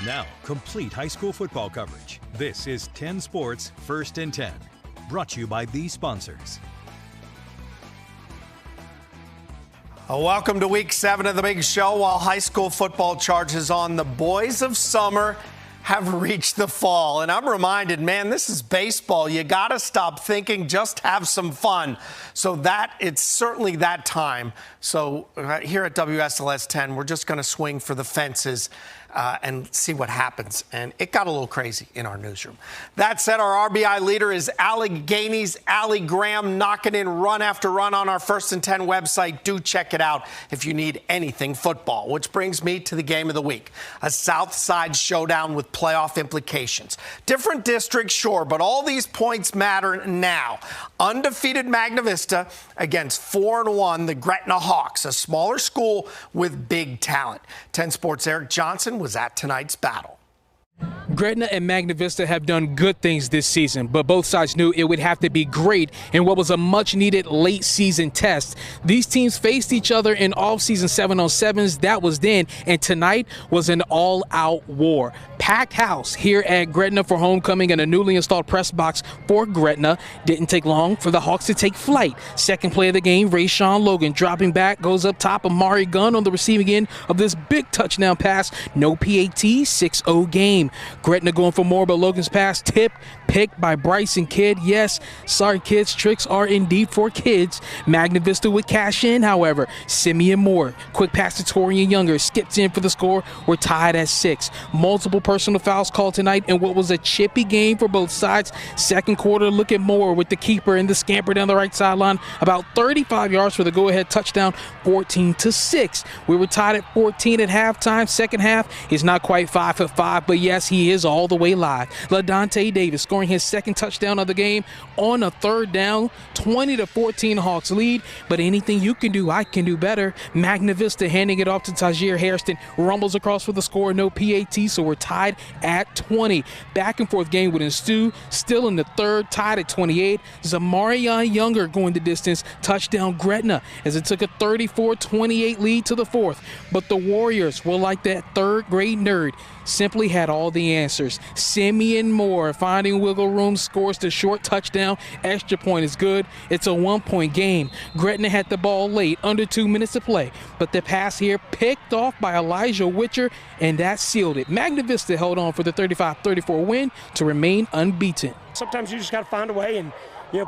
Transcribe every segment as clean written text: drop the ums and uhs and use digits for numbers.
Now, complete high school football coverage. This is 10 Sports First and 10. Brought to you by these sponsors. Welcome to week 7 of the big show. While high school football charges on, the boys of summer have reached the fall. And I'm reminded, man, this is baseball. You got to stop thinking, just have some fun. So it's certainly that time. So here at WSLS 10, we're just going to swing for the fences and see what happens. And it got a little crazy in our newsroom. That said, our RBI leader is Allie Gainey's Allie Graham, knocking in run after run on our First and 10 website. Do check it out if you need anything football. Which brings me to the game of the week, a South Side showdown with playoff implications. Different districts, sure, but all these points matter now. Undefeated Magna Vista against 4-1, the Gretna Hawks, a smaller school with big talent. 10 Sports' Eric Johnson was at tonight's battle. Gretna and Magna Vista have done good things this season, but both sides knew it would have to be great in what was a much-needed late-season test. These teams faced each other in off-season 7-on-7s. That was then, and tonight was an all-out war. Packed house here at Gretna for homecoming and a newly installed press box for Gretna. Didn't take long for the Hawks to take flight. Second play of the game, Rayshawn Logan dropping back, goes up top. Amari Gunn on the receiving end of this big touchdown pass. No PAT, 6-0 game. Gretna going for more, but Logan's pass picked by Bryson Kidd. Yes, sorry kids, tricks are indeed for kids. Magna Vista would cash in, however. Simeon Moore, quick pass to Torian Younger, skips in for the score. We're tied at 6. Multiple personal fouls called tonight in what was a chippy game for both sides. Second quarter, look at Moore with the keeper and the scamper down the right sideline. About 35 yards for the go-ahead touchdown, 14-6. We were tied at 14 at halftime. Second half is not quite 5-5, but yes, he is all the way live. LaDontae Davis scoring his second touchdown of the game on a third down. 20-14 Hawks lead, but anything you can do, I can do better. Magna Vista handing it off to Tajir Hairston, rumbles across for the score, no PAT, so we're tied at 20. Back and forth game would ensue, still in the third, tied at 28. Zamarion Younger going the distance, touchdown Gretna, as it took a 34-28 lead to the fourth. But the Warriors were like that third grade nerd, simply had all the answers. Simeon Moore finding wiggle room, scores the short touchdown. Extra point is good. It's a 1-point game. Gretna had the ball late, under 2 minutes to play, but the pass here picked off by Elijah Witcher, and that sealed it. Magna Vista held on for the 35-34 win to remain unbeaten. Sometimes you just got to find a way and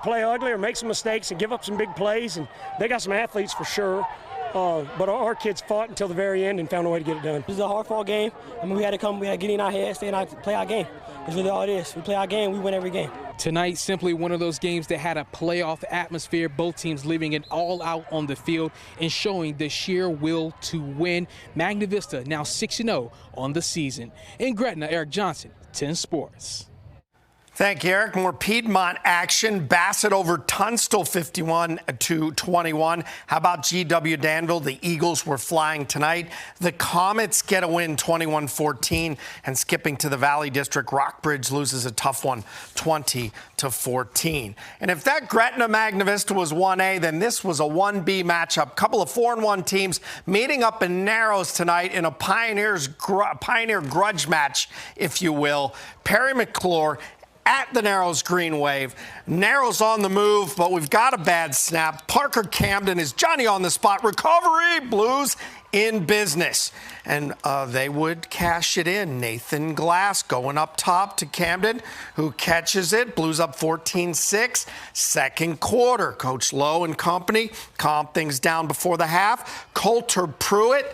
play ugly or make some mistakes and give up some big plays, and they got some athletes for sure. But our kids fought until the very end and found a way to get it done. This is a hard-fought game. I mean, we had to get in our head, stay in play our game. That's really all it is. We play our game, we win every game. Tonight, simply one of those games that had a playoff atmosphere, both teams leaving it all out on the field and showing the sheer will to win. Magna Vista now 6-0 on the season. In Gretna, Eric Johnson, 10 Sports. Thank you, Eric. More Piedmont action. Bassett over Tunstall 51-21. How about GW Danville? The Eagles were flying tonight. The Comets get a win 21-14. And skipping to the Valley District, Rockbridge loses a tough one 20-14. And if that Gretna Magna Vista was 1A, then this was a 1B matchup. Couple of 4-1 teams meeting up in Narrows tonight in a Pioneer grudge match, if you will. Perry McClure at the Narrows Green Wave. Narrows on the move, but we've got a bad snap. Parker Camden is Johnny on the spot. Recovery, Blues in business. And they would cash it in. Nathan Glass going up top to Camden, who catches it. Blues up 14-6. Second quarter, Coach Lowe and company calm things down before the half. Coulter Pruitt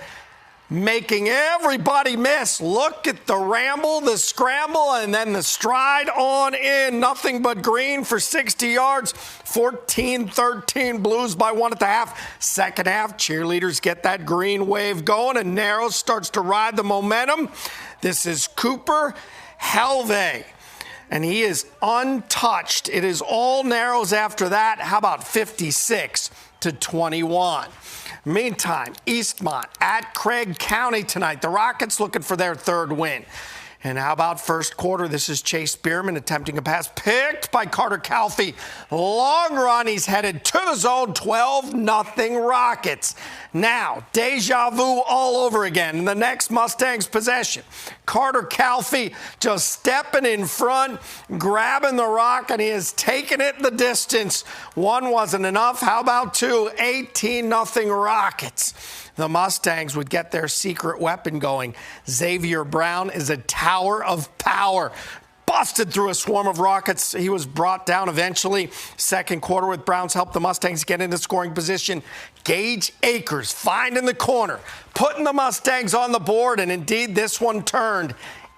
making everybody miss. Look at the ramble, the scramble, and then the stride on in. Nothing but green for 60 yards. 14-13 Blues by 1 at the half. Second half, cheerleaders get that green wave going, and Narrows starts to ride the momentum. This is Cooper Helve, and he is untouched. It is all Narrows after that. How about 56-21? Meantime, Eastmont at Craig County tonight. The Rockets looking for their third win. And how about first quarter? This is Chase Bierman attempting a pass picked by Carter Calfee. Long run. He's headed to the zone. 12-0 Rockets. Now, deja vu all over again in the next Mustangs possession. Carter Calfee just stepping in front, grabbing the rock, and he is taking it the distance. One wasn't enough. How about two? 18-0 Rockets. The Mustangs would get their secret weapon going. Xavier Brown is a tower of power. Busted through a swarm of Rockets. He was brought down eventually. Second quarter with Brown's help, the Mustangs get into scoring position. Gage Akers finding the corner, putting the Mustangs on the board, and indeed this one turned.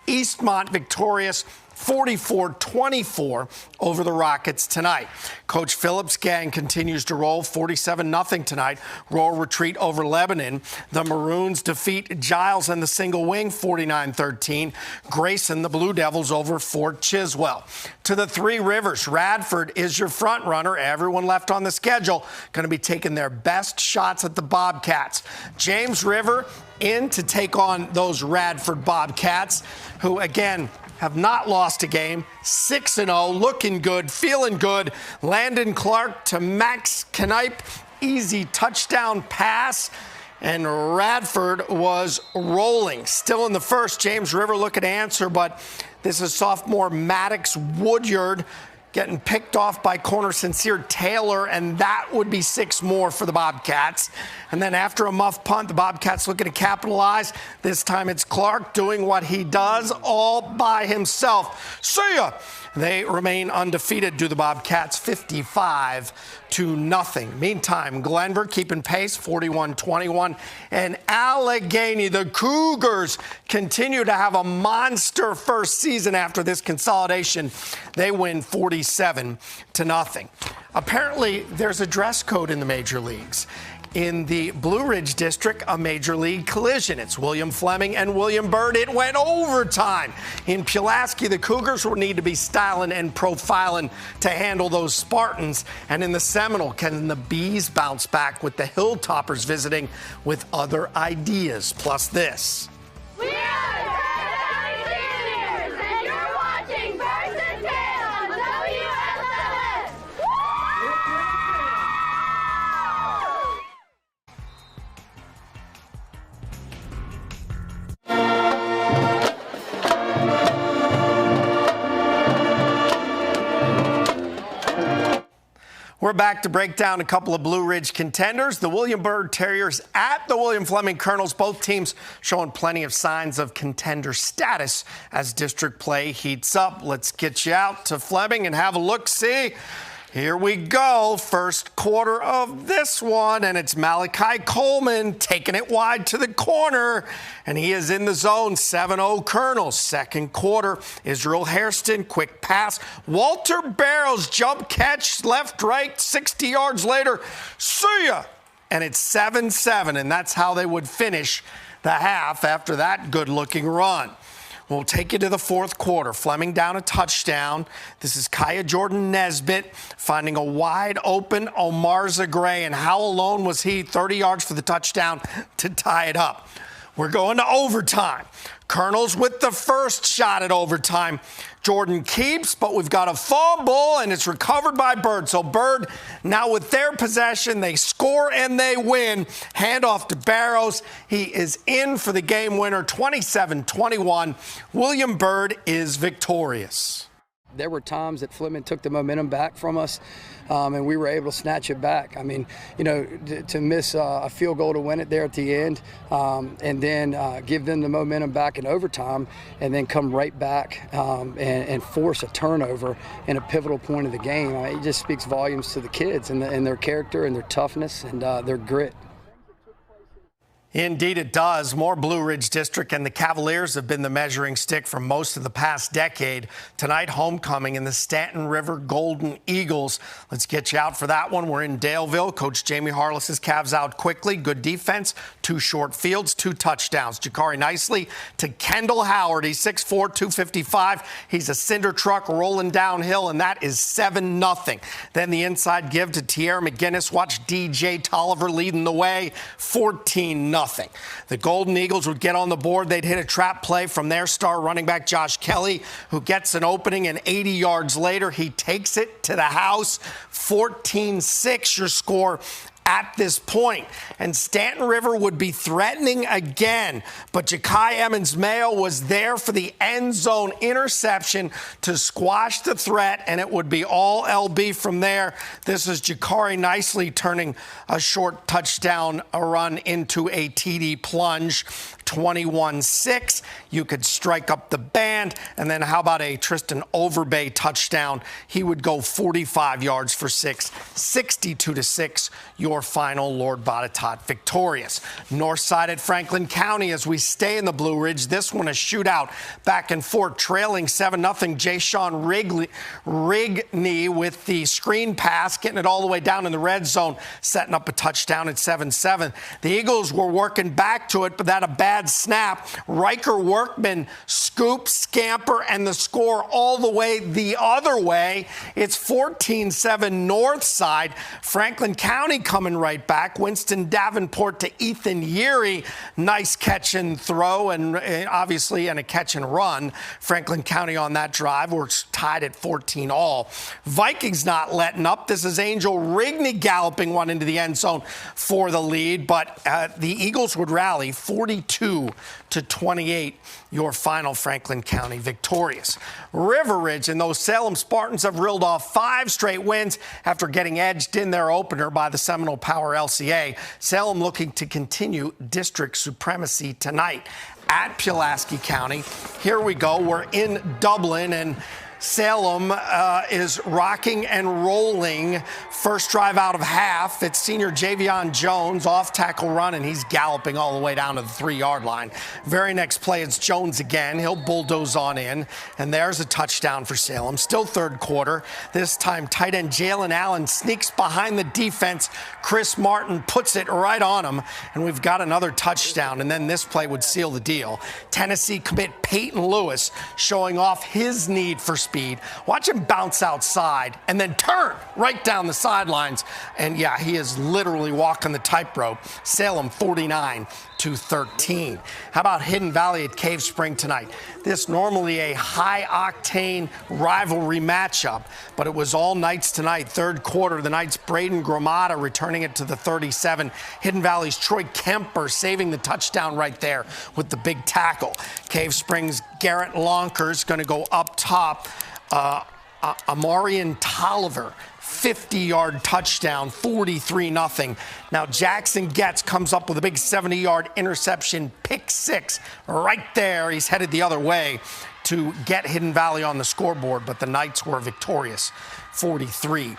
Eastmont victorious 44-24 over the Rockets tonight. Coach Phillips' gang continues to roll 47-0 tonight. Royal retreat over Lebanon. The Maroons defeat Giles and the single wing 49-13. Grayson, the Blue Devils, over Fort Chiswell. To the Three Rivers, Radford is your front runner. Everyone left on the schedule going to be taking their best shots at the Bobcats. James River in to take on those Radford Bobcats, who again have not lost a game. 6-0, looking good, feeling good. Landon Clark to Max Knipe, easy touchdown pass. And Radford was rolling. Still in the first, James River looking to answer, but this is sophomore Maddox Woodyard getting picked off by corner Sincere Taylor, and that would be 6 more for the Bobcats. And then after a muff punt, the Bobcats looking to capitalize. This time it's Clark doing what he does all by himself. See ya! They remain undefeated, do the Bobcats, 55-0. Meantime, Glenver keeping pace, 41-21. And Allegheny, the Cougars, continue to have a monster first season after this consolidation. They win 47-0. Apparently, there's a dress code in the major leagues. In the Blue Ridge District, a major league collision. It's William Fleming and William Byrd. It went overtime. In Pulaski, the Cougars will need to be styling and profiling to handle those Spartans. And in the Seminole, can the Bees bounce back with the Hilltoppers visiting with other ideas? Plus this. We are the Seniors, and you're watching First and 10 on WSLS. We're back to break down a couple of Blue Ridge contenders. The William Byrd Terriers at the William Fleming Colonels. Both teams showing plenty of signs of contender status as district play heats up. Let's get you out to Fleming and have a look-see. Here we go. First quarter of this one, and it's Malachi Coleman taking it wide to the corner, and he is in the zone. 7-0 Colonels. Second quarter, Israel Hairston, quick pass. Walter Barrows, jump catch, left, right, 60 yards later. See ya! And it's 7-7, and that's how they would finish the half after that good-looking run. We'll take you to the fourth quarter. Fleming down a touchdown. This is Kaya Jordan Nesbitt finding a wide open Omarza Gray. And how alone was he? 30 yards for the touchdown to tie it up. We're going to overtime. Colonels with the first shot at overtime. Jordan keeps, but we've got a fumble, and it's recovered by Byrd. So Byrd, now with their possession, they score and they win. Handoff to Barrows. He is in for the game winner, 27-21. William Byrd is victorious. There were times that Fleming took the momentum back from us, and we were able to snatch it back. I mean, you know, to miss a field goal to win it there at the end, and then give them the momentum back in overtime, and then come right back and force a turnover in a pivotal point of the game. It just speaks volumes to the kids and their character and their toughness and their grit. Indeed it does. More Blue Ridge District, and the Cavaliers have been the measuring stick for most of the past decade. Tonight, homecoming in the Stanton River Golden Eagles. Let's get you out for that one. We're in Daleville. Coach Jamie Harless's Cavs out quickly. Good defense. 2 short fields, 2 touchdowns. Jakari Nicely to Kendall Howard. He's 6'4", 255. He's a cinder truck rolling downhill, and that is 7-0. Then the inside give to Tierra McGinnis. Watch DJ Tolliver leading the way. 14-0. 7-0. The Golden Eagles would get on the board. They'd hit a trap play from their star running back Josh Kelly, who gets an opening, and 80 yards later, he takes it to the house. 14-6 your score at this point. And Stanton River would be threatening again, but Ja'Kai Emmons-Mayo was there for the end zone interception to squash the threat, and it would be all LB from there. This is Jakari nicely turning a short touchdown run into a TD plunge. 21-6. You could strike up the band. And then how about a Tristan Overbay touchdown? He would go 45 yards for 6. 62-6, your final. Lord Botetourt victorious. North side at Franklin County as we stay in the Blue Ridge. This one a shootout back and forth, trailing 7-0. Jay-Sean Rigney with the screen pass, getting it all the way down in the red zone, setting up a touchdown at 7-7. The Eagles were working back to it, but that a bad snap. Riker Workman scoop, scamper, and the score all the way the other way. It's 14-7 north side. Franklin County coming right back. Winston Davenport to Ethan Yeary. Nice catch and throw, and obviously and a catch and run. Franklin County on that drive. We're tied at 14 all. Vikings not letting up. This is Angel Rigney galloping one into the end zone for the lead, but the Eagles would rally 42-28, your final. Franklin County victorious. River Ridge and those Salem Spartans have reeled off 5 straight wins after getting edged in their opener by the Seminole Power LCA. Salem looking to continue district supremacy tonight at Pulaski County. Here we go. We're in Dublin, and Salem is rocking and rolling. First drive out of half. It's senior Javion Jones, off tackle run, and he's galloping all the way down to the 3-yard line. Very next play, it's Jones again. He'll bulldoze on in, and there's a touchdown for Salem. Still third quarter. This time, tight end Jalen Allen sneaks behind the defense. Chris Martin puts it right on him, and we've got another touchdown, and then this play would seal the deal. Tennessee commit Peyton Lewis showing off his need for speed. Watch him bounce outside and then turn right down the sidelines. And yeah, he is literally walking the tightrope. Salem 49-13. How about Hidden Valley at Cave Spring tonight? This normally a high-octane rivalry matchup, but it was all Knights tonight. Third quarter, the Knights' Braden Gramada returning it to the 37. Hidden Valley's Troy Kemper saving the touchdown right there with the big tackle. Cave Springs' Garrett Lonkers going to go up top. Amarian Tolliver, 50-yard touchdown, 43-0. Now Jackson Getz comes up with a big 70-yard interception, pick 6 right there. He's headed the other way to get Hidden Valley on the scoreboard, but the Knights were victorious, 43-7.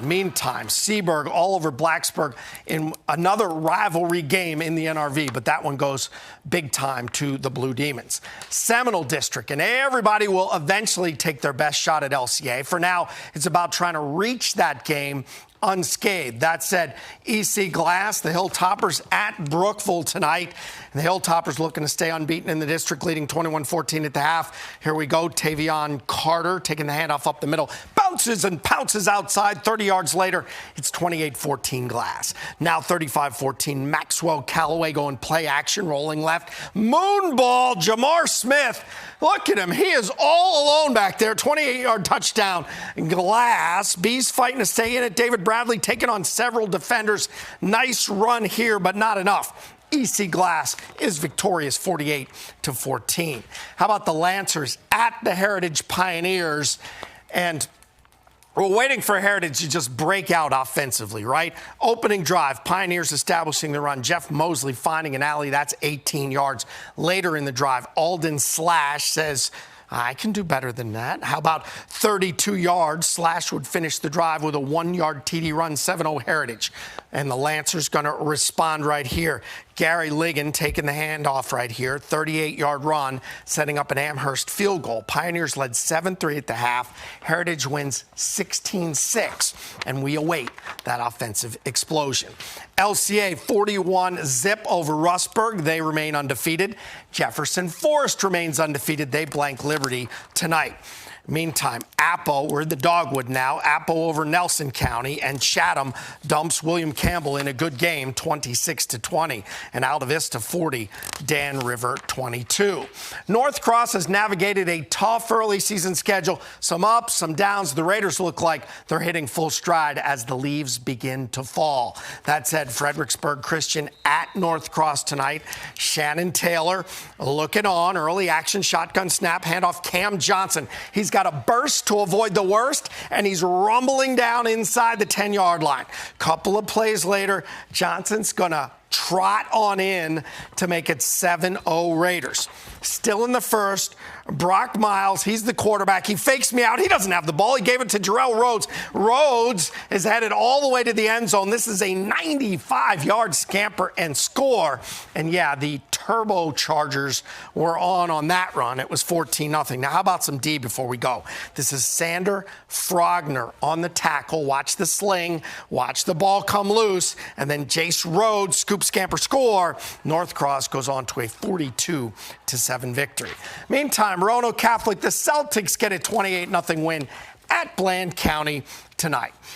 Meantime, Seaburg all over Blacksburg in another rivalry game in the NRV, but that one goes big time to the Blue Demons. Seminole District, and everybody will eventually take their best shot at LCA. For now, it's about trying to reach that game unscathed. That said, EC Glass, the Hilltoppers at Brookville tonight. And the Hilltoppers looking to stay unbeaten in the district, leading 21-14 at the half. Here we go. Tavion Carter taking the handoff up the middle. Bounces and pounces outside. 30 yards later, it's 28-14 Glass. Now 35-14. Maxwell Callaway going play action, rolling left. Moonball, Jamar Smith. Look at him. He is all alone back there. 28-yard touchdown. Glass. Bees fighting to stay in it. David Bradley taking on several defenders. Nice run here, but not enough. EC Glass is victorious 48-14. How about the Lancers at the Heritage Pioneers? And we're waiting for Heritage to just break out offensively, right? Opening drive, Pioneers establishing the run. Jeff Mosley finding an alley. That's 18 yards. Later in the drive, Alden Slash says, I can do better than that. How about 32 yards? Slash would finish the drive with a 1-yard TD run, 7-0 Heritage. And the Lancers going to respond right here. Gary Ligon taking the handoff right here. 38-yard run, setting up an Amherst field goal. Pioneers led 7-3 at the half. Heritage wins 16-6. And we await that offensive explosion. LCA 41-0 over Rustburg. They remain undefeated. Jefferson Forest remains undefeated. They blank Liberty tonight. Meantime, Appo, we're in the Dogwood now. Appo over Nelson County, and Chatham dumps William Campbell in a good game, 26-20. And Alta Vista 40, Dan River 22. North Cross has navigated a tough early season schedule. Some ups, some downs. The Raiders look like they're hitting full stride as the leaves begin to fall. That said, Fredericksburg Christian at North Cross tonight. Shannon Taylor looking on. Early action shotgun snap, handoff Cam Johnson. He's got a burst to avoid the worst, and he's rumbling down inside the 10-yard line. Couple of plays later, Johnson's going to trot on in to make it 7-0 Raiders. Still in the first, Brock Miles, he's the quarterback. He fakes me out. He doesn't have the ball. He gave it to Jarrell Rhodes. Rhodes is headed all the way to the end zone. This is a 95-yard scamper and score. And yeah, the Turbochargers were on that run. It was 14-0. Now, how about some D before we go? This is Sander Frogner on the tackle. Watch the sling. Watch the ball come loose. And then Jace Rhodes, scoop, scamper, score. North Cross goes on to a 42-7 victory. Meantime, Roanoke Catholic, the Celtics get a 28-0 win at Bland County tonight.